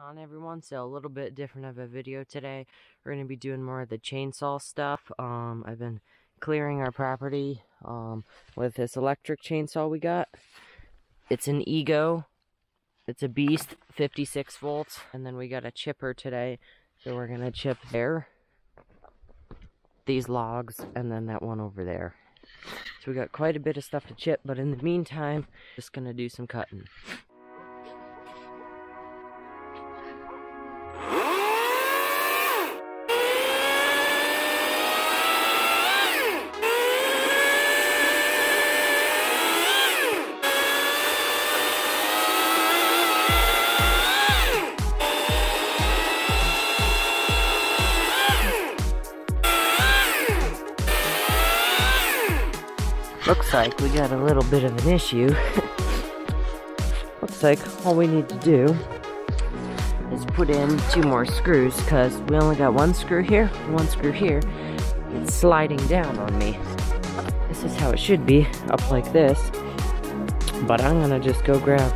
On everyone, so a little bit different of a video today. We're going to be doing more of the chainsaw stuff. I've been clearing our property with this electric chainsaw we got. It's an Ego. It's a beast, 56 volts. And then we got a chipper today, so we're going to chip there, these logs, and then that one over there. So we got quite a bit of stuff to chip, but in the meantime, just going to do some cutting. Looks like we got a little bit of an issue. Looks like all we need to do is put in 2 more screws, because we only got 1 screw here, 1 screw here. It's sliding down on me. This is how it should be, up like this. But I'm gonna just go grab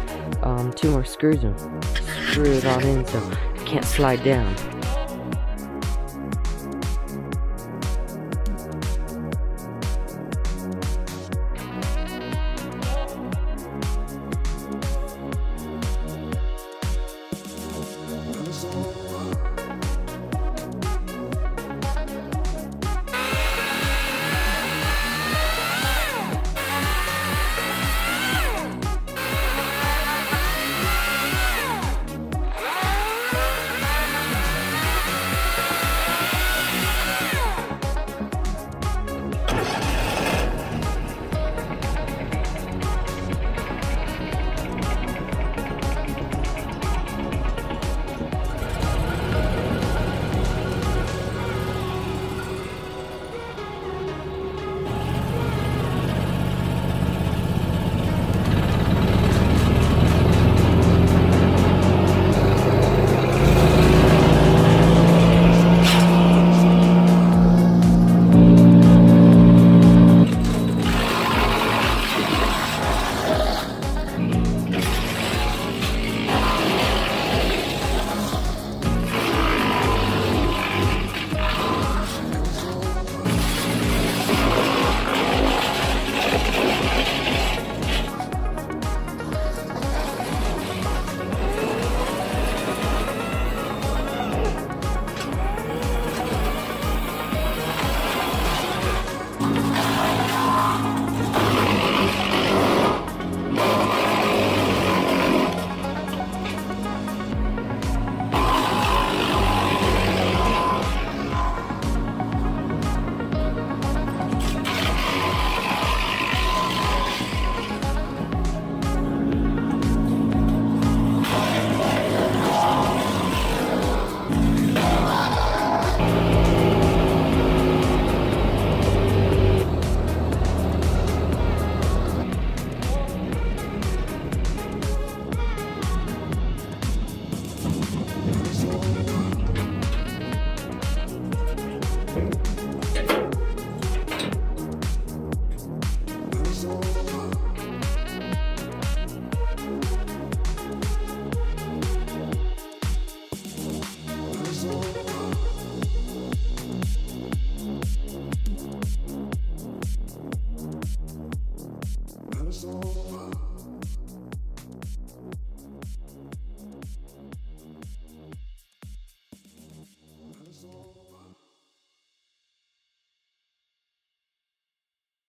2 more screws and screw it on in so it can't slide down. So